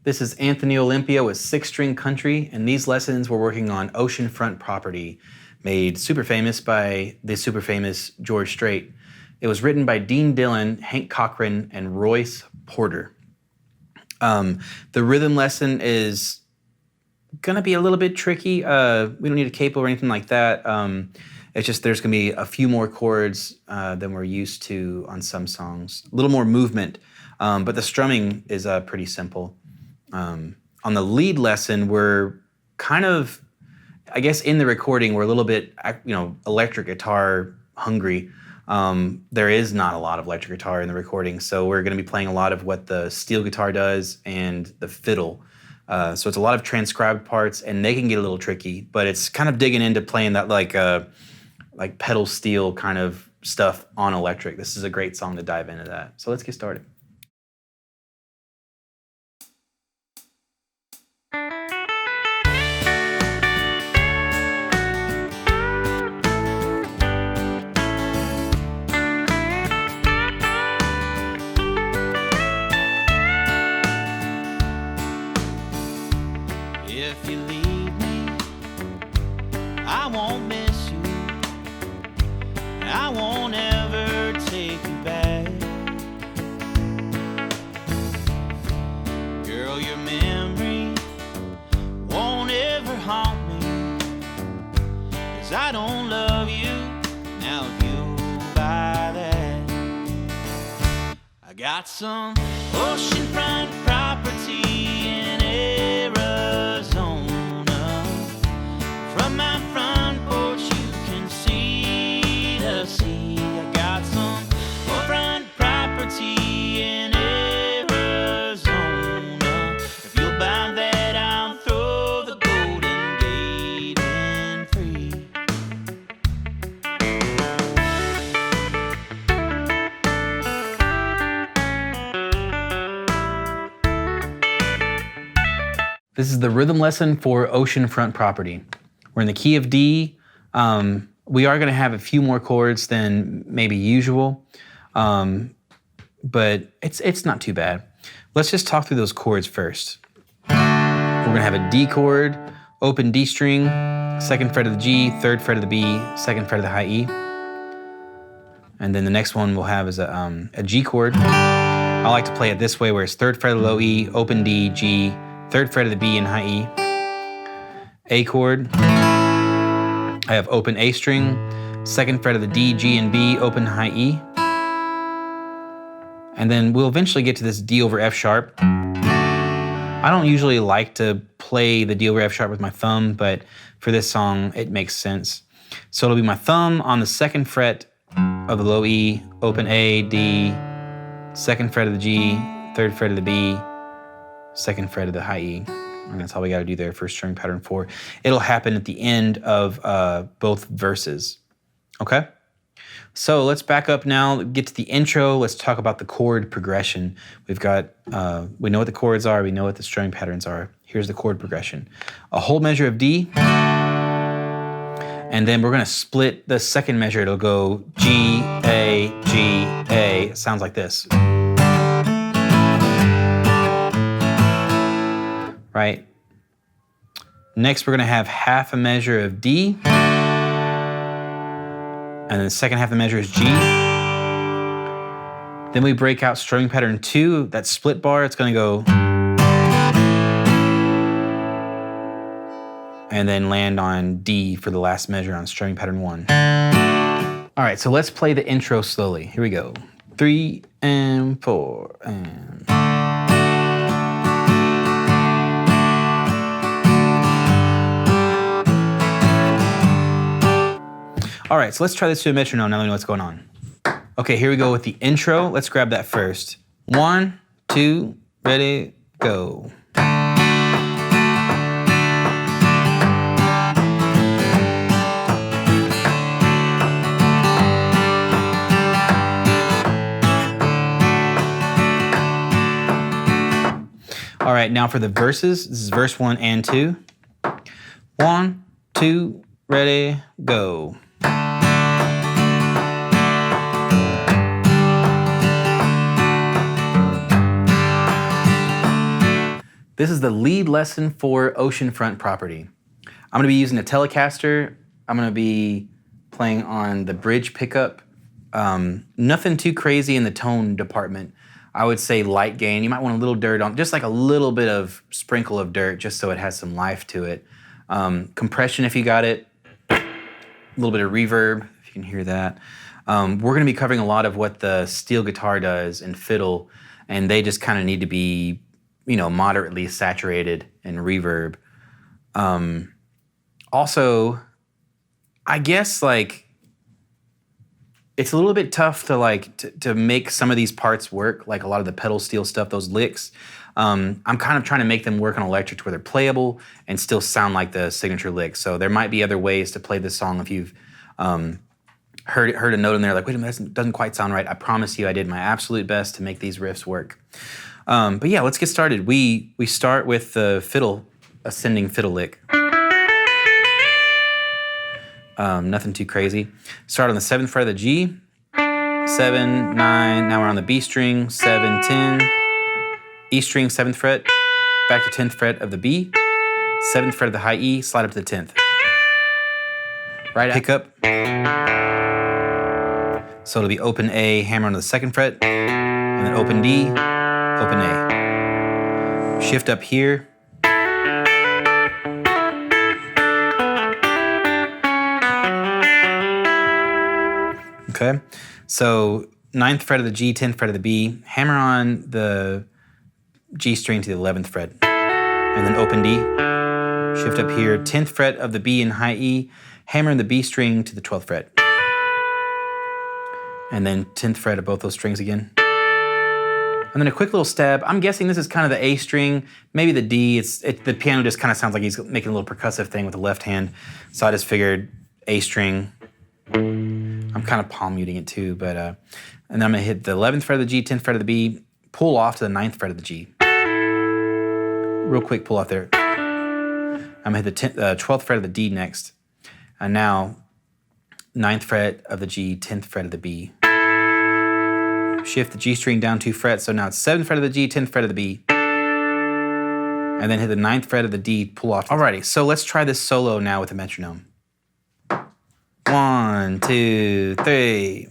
This is Anthony Olympia with Six String Country, and these lessons we're working on Oceanfront Property, made super famous by the super famous George Strait. It was written by Dean Dillon, Hank Cochran, and Royce Porter. The rhythm lesson is gonna be a little bit tricky. We don't need a capo or anything like that. It's just there's gonna be a few more chords than we're used to on some songs. A little more movement, but the strumming is pretty simple. On the lead lesson, we're kind of, I guess in the recording, we're a little bit, electric guitar hungry. There is not a lot of electric guitar in the recording, so we're going to be playing a lot of what the steel guitar does and the fiddle. So it's a lot of transcribed parts, and they can get a little tricky, but it's kind of digging into playing that like pedal steel kind of stuff on electric. This is a great song to dive into that. So let's get started. If you leave me, I won't miss you. I won't ever take you back. Girl, your memory won't ever haunt me, 'cause I don't love you. Now if you'll buy that, I got some oceanfront property in Arizona. From my front porch you can see the sea. I got some front property in Arizona. If you'll buy that, I'll throw the Golden Gate in free. This is the rhythm lesson for Oceanfront Property. We're in the key of D. We are going to have a few more chords than maybe usual, but it's not too bad. Let's just talk through those chords first. We're going to have a D chord, open D string, second fret of the G, third fret of the B, second fret of the high E. And then the next one we'll have is a G chord. I like to play it this way, where it's third fret of the low E, open D, G, third fret of the B and high E. A chord, I have open A string, second fret of the D, G, and B, open high E. And then we'll eventually get to this D over F sharp. I don't usually like to play the D over F sharp with my thumb, but for this song, it makes sense. So it'll be my thumb on the second fret of the low E, open A, D, second fret of the G, third fret of the B, second fret of the high E. And that's all we got to do there for string pattern 4. It'll happen at the end of both verses. Okay? So let's back up now, get to the intro. Let's talk about the chord progression. We've got, we know what the chords are, we know what the string patterns are. Here's the chord progression. A whole measure of D, and then we're gonna split the second measure. It'll go G, A, G, A. It sounds like this. Right? Next, we're gonna have half a measure of D, and then the second half of the measure is G. Then we break out strumming pattern 2, that split bar, it's gonna go, and then land on D for the last measure on strumming pattern 1. All right, so let's play the intro slowly. Here we go. 3 and 4 and... All right, so let's try this to a metronome now that we know what's going on. Okay, here we go with the intro. Let's grab that first. 1, 2, ready, go. All right, now for the verses. This is verse 1 and 2. 1, 2, ready, go. This is the lead lesson for oceanfront property. I'm gonna be using a Telecaster. I'm gonna be playing on the bridge pickup. Nothing too crazy in the tone department. I would say light gain. You might want a little dirt on, just like a little bit of sprinkle of dirt, just so it has some life to it. Compression if you got it. A little bit of reverb, if you can hear that. We're gonna be covering a lot of what the steel guitar does and fiddle, and they just kind of need to be, moderately saturated in reverb. Also, I guess it's a little bit tough to make some of these parts work, like a lot of the pedal steel stuff, those licks. I'm kind of trying to make them work on electric to where they're playable and still sound like the signature lick. So there might be other ways to play this song if you've heard a note in there like, wait a minute, that doesn't quite sound right. I promise you I did my absolute best to make these riffs work. But yeah, let's get started. We start with the fiddle, ascending fiddle lick. Nothing too crazy. Start on the 7th fret of the G, 7, 9, now we're on the B string, 7, 10, E string, 7th fret, back to 10th fret of the B, 7th fret of the high E, slide up to the 10th. Right pickup. So it'll be open A, hammer on the 2nd fret, and then open D, open A. Shift up here. Okay, so 9th fret of the G, 10th fret of the B, hammer on the G string to the 11th fret, and then open D, shift up here, 10th fret of the B and high E, hammer in the B string to the 12th fret, and then 10th fret of both those strings again. And then a quick little stab. I'm guessing this is kind of the A string, maybe the D. The piano just kind of sounds like he's making a little percussive thing with the left hand, so I just figured A string. I'm kind of palm muting it too, but and then I'm gonna hit the 11th fret of the G, 10th fret of the B, pull off to the 9th fret of the G. Real quick pull off there. I'm gonna hit the 12th fret of the D next. And now 9th fret of the G, 10th fret of the B. Shift the G string down 2 frets, so now it's 7th fret of the G, 10th fret of the B. And then hit the 9th fret of the D, pull off. Alrighty, so let's try this solo now with a metronome. 1, 2, 3.